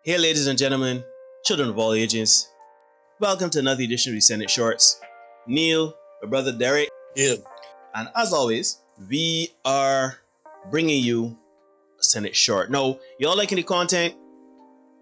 Hey ladies and gentlemen, children of all ages, welcome to another edition of the Senate Shorts. Neil, my brother Derek, Yeah. and as always, we are bringing you a Senate Short. Now, y'all liking the content?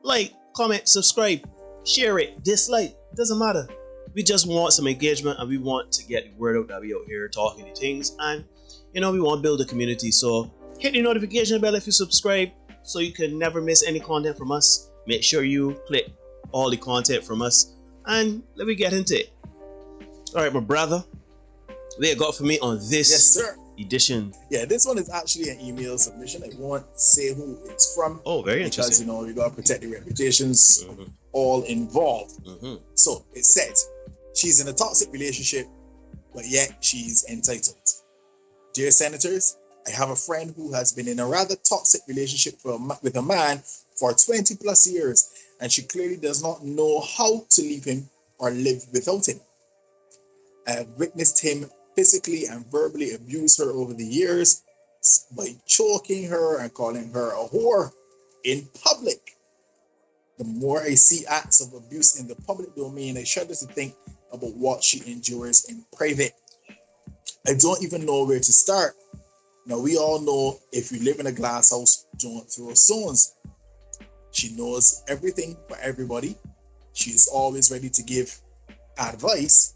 Like, comment, subscribe, share it, dislike, it doesn't matter. We just want some engagement and we want to get the word out that we out here talking the things, and we want to build a community. So hit the notification bell if you subscribe so you can never miss any content from us. Make sure you click all the content from us, and let me get into it. All right, my brother, what you got for me on this Yes, sir. edition? Yeah, this one is actually an email submission. I won't say who it's from. Oh, very because, interesting. we got to protect the reputations of all involved. So it says, she's in a toxic relationship, but yet she's entitled. Dear Senators, I have a friend who has been in a rather toxic relationship with a man for 20 plus years, and she clearly does not know how to leave him or live without him. I have witnessed him physically and verbally abuse her over the years by choking her and calling her a whore in public. The more I see acts of abuse in the public domain, I shudder to think about what she endures in private. I don't even know where to start. Now, we all know if you live in a glass house, don't throw stones. She knows everything for everybody. She is always ready to give advice,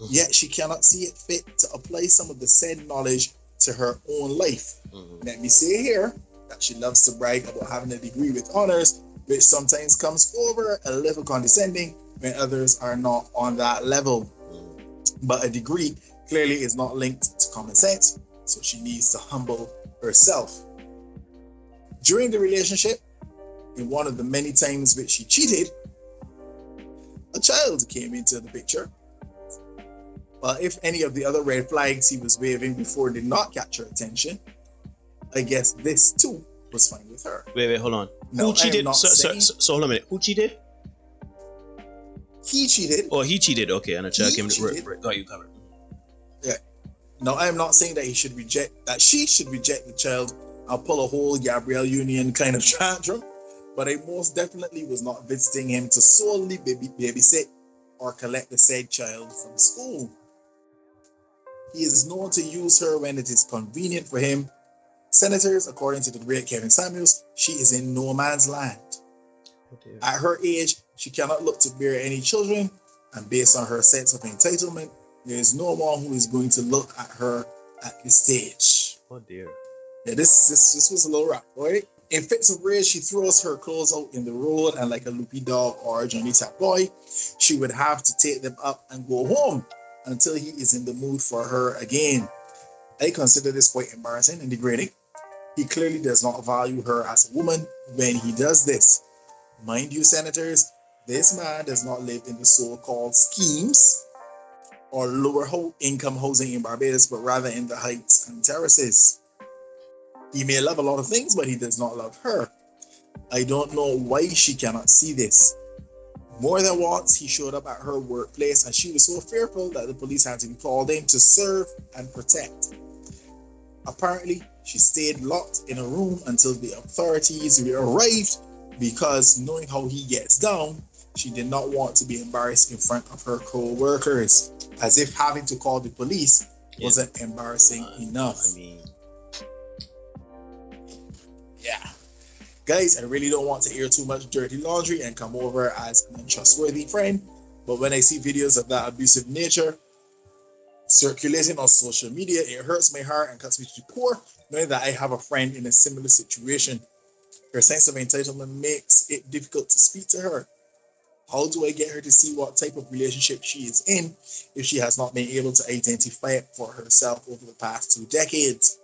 yet she cannot see it fit to apply some of the said knowledge to her own life. Let me say here that she loves to brag about having a degree with honors, which sometimes comes over a little condescending when others are not on that level. But a degree clearly is not linked to common sense, so she needs to humble herself. During the relationship, in one of the many times which she cheated, a child came into the picture. But if any of the other red flags he was waving before did not catch her attention, I guess this too was fine with her. Wait, hold on. No, Who cheated? So hold on a minute. Who cheated? He cheated. Oh, he cheated. Okay, and a child came. Got you covered. Yeah. No, I am not saying that she should reject the child and pull a whole Gabrielle Union kind of tantrum, but I most definitely was not visiting him to solely babysit or collect the said child from school. He is known to use her when it is convenient for him. Senators, according to the great Kevin Samuels, she is in no man's land. At her age, she cannot look to bear any children, and based on her sense of entitlement, there is no one who is going to look at her at this stage. Oh dear. Yeah, this was a little rough, right? In fits of rage, she throws her clothes out in the road, and like a loopy dog or a Johnny Tap boy, she would have to take them up and go home until he is in the mood for her again. I consider this quite embarrassing and degrading. He clearly does not value her as a woman when he does this. Mind you, Senators, this man does not live in the so-called schemes or lower income housing in Barbados, but rather in the heights and terraces. He may love a lot of things, but he does not love her. I don't know why she cannot see this. More than once, he showed up at her workplace, and she was so fearful that the police had to be called in to serve and protect. Apparently, she stayed locked in a room until the authorities arrived because, knowing how he gets down, she did not want to be embarrassed in front of her co-workers, as if having to call the police wasn't embarrassing enough. Yeah. Guys, I really don't want to air too much dirty laundry and come over as an untrustworthy friend, but when I see videos of that abusive nature circulating on social media, it hurts my heart and cuts me to the core, knowing that I have a friend in a similar situation. Her sense of entitlement makes it difficult to speak to her. How do I get her to see what type of relationship she is in if she has not been able to identify it for herself over the past 2 decades?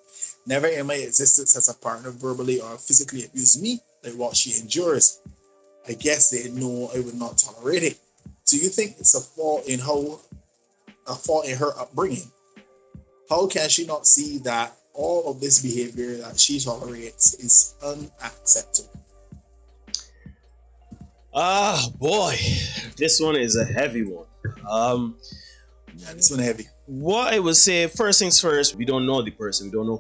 Never in my existence has a partner verbally or physically abused me like what she endures. I guess they know I would not tolerate it. Do you think it's a fault in her upbringing? How can she not see that all of this behavior that she tolerates is unacceptable? Ah, boy, this one is a heavy one. Yeah, this one heavy. What I would say, first things first, we don't know the person. We don't know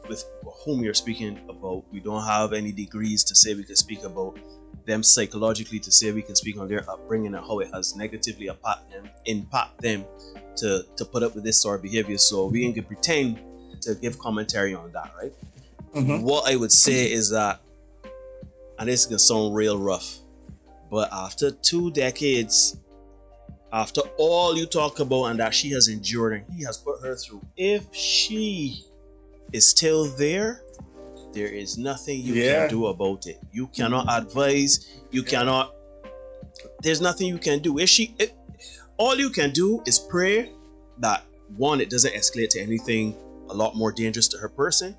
with whom you're speaking about. We don't have any degrees to say we can speak about them psychologically, to say we can speak on their upbringing and how it has negatively impact them to put up with this sort of behavior. So we can pretend to give commentary on that, right? What I would say is that, and this is gonna sound real rough, but after 2 decades, after all you talk about and that she has endured and he has put her through, if she is still there is nothing you can do about it. You cannot advise, you cannot, there's nothing you can do. All you can do is pray that, one, it doesn't escalate to anything a lot more dangerous to her person,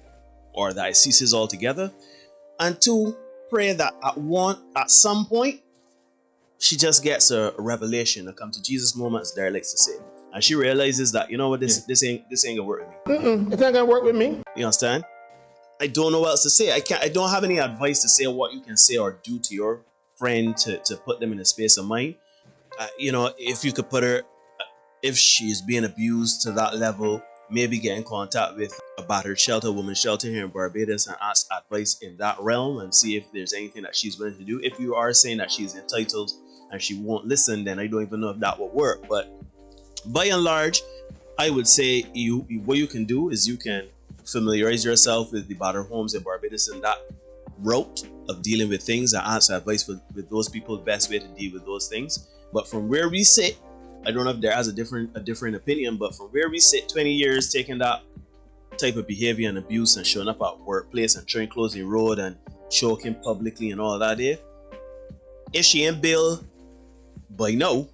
or that it ceases altogether, and two, pray that at some point she just gets a revelation, a come to Jesus moment, as Derek likes to say, and she realizes that, you know what, this ain't gonna work with me. It's not gonna work with me. You understand? I don't know what else to say. I don't have any advice to say what you can say or do to your friend to put them in a space of mind. If you could put her, if she's being abused to that level, maybe get in contact with a battered shelter, women's shelter here in Barbados, and ask advice in that realm and see if there's anything that she's willing to do. If you are saying that she's entitled and she won't listen, then I don't even know if that will work. But by and large, I would say what you can do is you can familiarize yourself with the battered homes in Barbados and that route of dealing with things, and ask advice with those people, the best way to deal with those things. But from where we sit, I don't know if there has a different opinion, but from where we sit, 20 years taking that type of behavior and abuse and showing up at workplace and trying to close the road and choking publicly and all that there, if she ain't bail by now,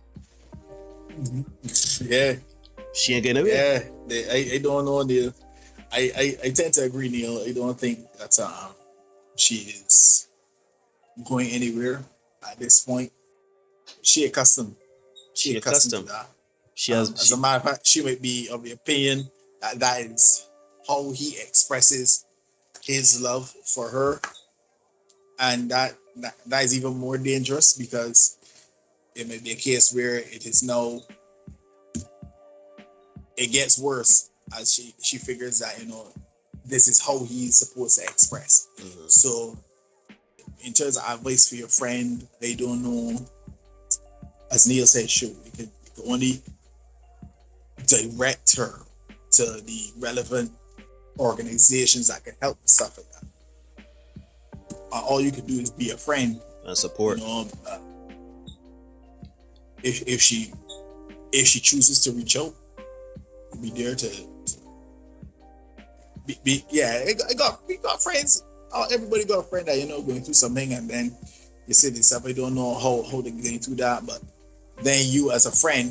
she ain't getting away. I don't know, Neil. I tend to agree, Neil. I don't think that she is going anywhere at this point. She accustomed to that. As a matter of fact, she might be of the opinion that is how he expresses his love for her, and that is even more dangerous, because it may be a case where it gets worse as she figures that this is how he's supposed to express. So in terms of advice for your friend, I don't know. As Neil said, sure, you can only direct her to the relevant organizations that can help with stuff like that. All you can do is be a friend and support. If she chooses to reach out, be there to be. We got friends. Everybody got a friend that going through something, and then you say this stuff. I don't know how they're going through that, but then you as a friend,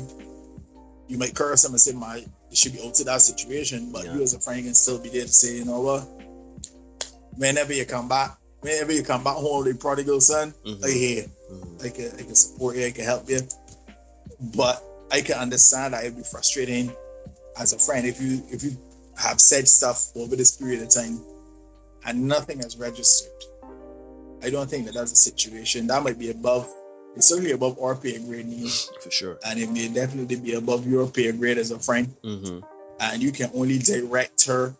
you might curse them and say, you should be out to that situation, but you as a friend can still be there to say, you know what, whenever you come back home, the prodigal son, I can support you, I can help you. But I can understand that it'd be frustrating as a friend if you have said stuff over this period of time and nothing has registered. I don't think that's a situation that might be it's certainly above our pay grade, Neil. For sure. And it may definitely be above your pay grade as a friend. And you can only direct her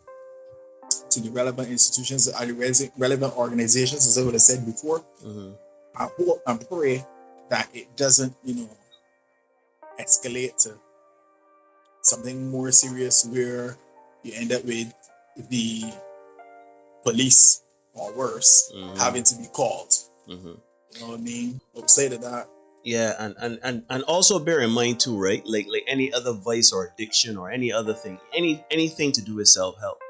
to the relevant institutions and the relevant organizations, as I would have said before. I hope and pray that it doesn't, escalate to something more serious where you end up with the police or worse having to be called. You know what I mean? Outside of that. Yeah, and also bear in mind too, right? Like any other vice or addiction or any other thing, anything to do with self-help.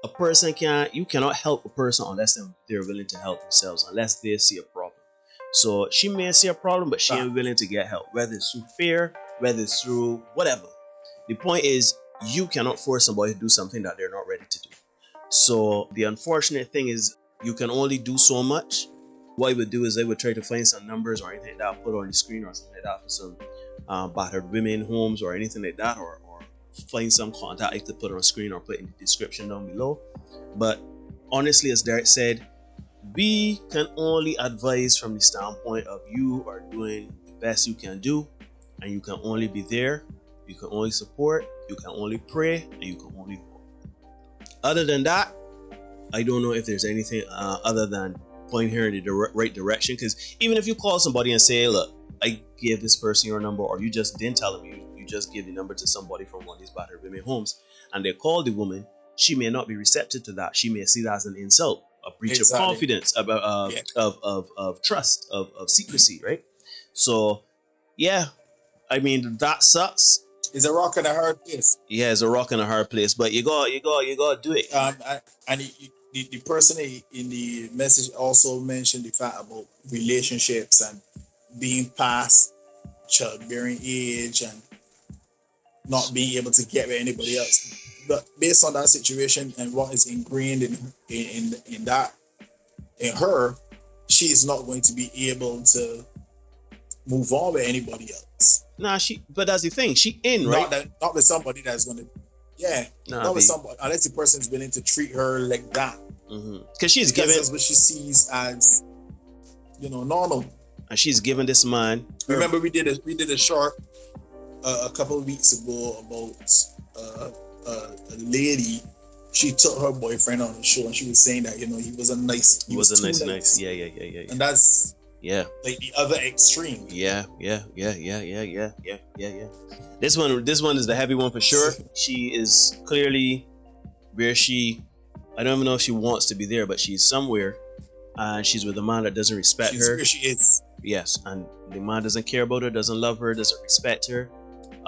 A person you cannot help a person unless they're willing to help themselves, unless they see a problem. So she may see a problem, but she ain't willing to get help, whether it's through fear, whether it's through whatever. The point is, you cannot force somebody to do something that they're not ready to do. So the unfortunate thing is, you can only do so much. What I would do is I would try to find some numbers or anything like that, put on the screen or something like that for some battered women homes or anything like that, or find some contact I could put on screen or put in the description down below. But honestly, as Derek said, we can only advise from the standpoint of you are doing the best you can do, and you can only be there, you can only support, you can only pray, and you can only hope. Other than that, I don't know if there's anything other than point her in the right direction. Because even if you call somebody and say, look, I gave this person your number, or you just didn't tell them, you just gave the number to somebody from one of these battered women homes, and they call the woman, she may not be receptive to that. She may see that as an insult, a breach of confidence, of trust, of secrecy, right? So, yeah, I mean, that sucks. It's a rock and a hard place. Yeah, it's a rock and a hard place, but you got to do it. And the person in the message also mentioned the fact about relationships and being past childbearing age and not being able to get with anybody else. But based on that situation and what is ingrained in her, she is not going to be able to move on with anybody else. But that's the thing. She in, right? Not with somebody that's going to, not with somebody, unless the person is willing to treat her like that. Because that's what she sees as, normal. And she's given this man. Remember, we did a short a couple of weeks ago about a lady. She took her boyfriend on the show, and she was saying that he was a nice. He was a nice. Yeah. And that's like the other extreme. Yeah. This one is the heavy one for sure. She is clearly where I don't even know if she wants to be there, but she's somewhere, and she's with a man that doesn't respect her. Where she is. Yes, and the man doesn't care about her, doesn't love her, doesn't respect her.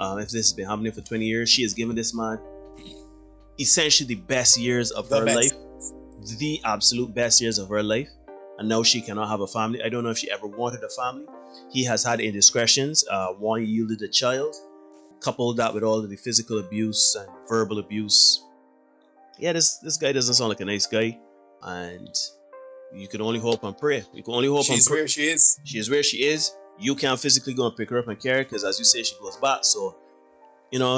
If this has been happening for 20 years, she has given this man essentially the best years of her life, the absolute best years of her life, and now she cannot have a family. I don't know if she ever wanted a family. He has had indiscretions. One, yielded a child, coupled that with all of the physical abuse and verbal abuse. Yeah, this guy doesn't sound like a nice guy, and you can only hope and pray. You can only hope and pray. Where she is. She is where she is. You can't physically go and pick her up and carry her, because as you say, she goes back. So,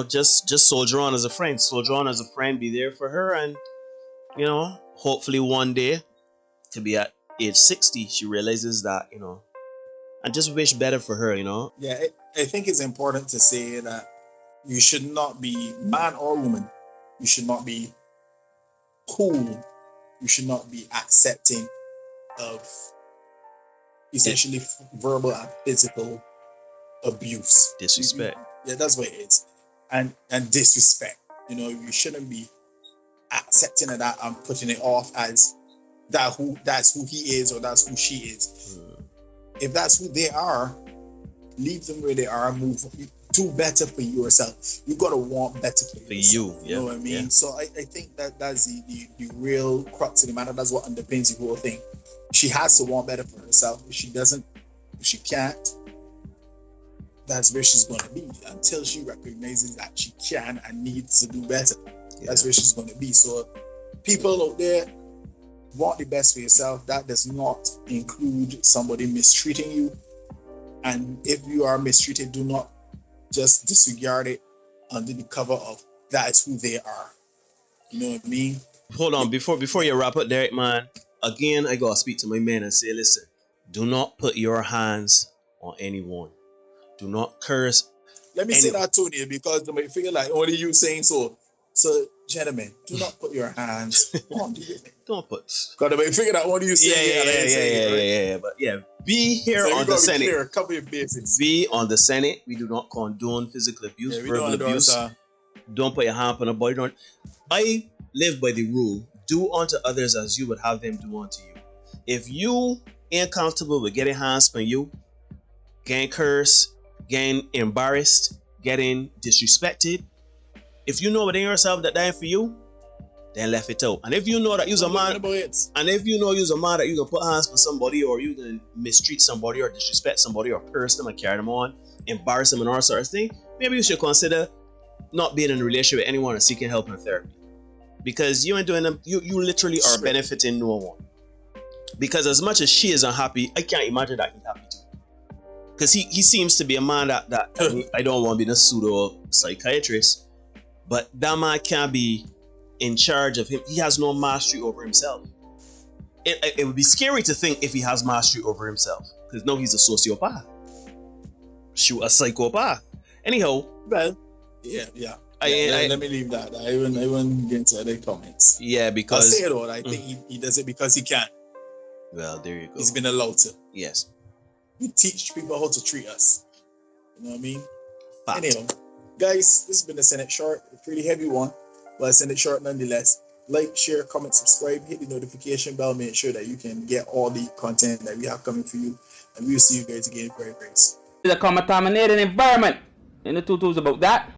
just soldier on as a friend. Soldier on as a friend. Be there for her, and hopefully one day, to be at age 60, she realizes that and just wish better for her. Yeah, I think it's important to say that you should not be, man or woman, you should not be cool. You should not be accepting of essentially verbal and physical abuse. Disrespect. Yeah, that's what it is. And disrespect. You shouldn't be accepting of that and putting it off as that's who he is or that's who she is. If that's who they are, leave them where they are, move, do better for yourself. You gotta want better for yourself. You know what I mean? Yeah. So I think that's the real crux of the matter. That's what underpins the whole thing. She has to want better for herself. If she doesn't, if she can't, that's where she's gonna be until she recognizes that she can and needs to do better. Yeah. That's where she's gonna be. So people out there, want the best for yourself. That does not include somebody mistreating you. And if you are mistreated, do not just disregard it under the cover of that is who they are. You know what I mean? Hold on, before you wrap up, Derek, man. Again, I gotta speak to my man and say, listen, do not put your hands on anyone. Do not curse. Let me say that, Tony, because they might feel like only you saying so. So, gentlemen, do not put your hands on the women. Don't put. Because they might figure that only you saying. Yeah. But yeah, be here so on the Senate. Clear, cover your bases. Be on the Senate. We do not condone physical abuse, verbal abuse. Don't put your hand on a body. I live by the rule: do unto others as you would have them do unto you. If you ain't comfortable with getting hands on you, getting cursed, getting embarrassed, getting disrespected, if you know within yourself that ain't for you, then left it out. And if you know that you're a man, and if you know you're a man that you can put hands on somebody, or you can mistreat somebody, or disrespect somebody, or curse them and carry them on, embarrass them and all sorts of things, maybe you should consider not being in a relationship with anyone and seeking help and therapy. Because you ain't doing them, you literally are benefiting no one. Because as much as she is unhappy, I can't imagine that he's happy too. Because he seems to be a man that I don't want to be a pseudo psychiatrist, but that man can't be in charge of him. He has no mastery over himself. It would be scary to think if he has mastery over himself, because now he's a sociopath. Shoot, a psychopath. Anyhow, well, yeah. Let me leave that. I won't get into other comments. Yeah, because I'll say it all. I think he does it because he can. Well, there you go. He's been allowed to. Yes. We teach people how to treat us. You know what I mean? Fact. Anyhow, guys, this has been the Senate Short. A pretty heavy one, but a Senate Short nonetheless. Like, share, comment, subscribe, hit the notification bell. Make sure that you can get all the content that we have coming for you. And we'll see you guys again very, very soon. It's a contaminated environment. And the tutu's about that.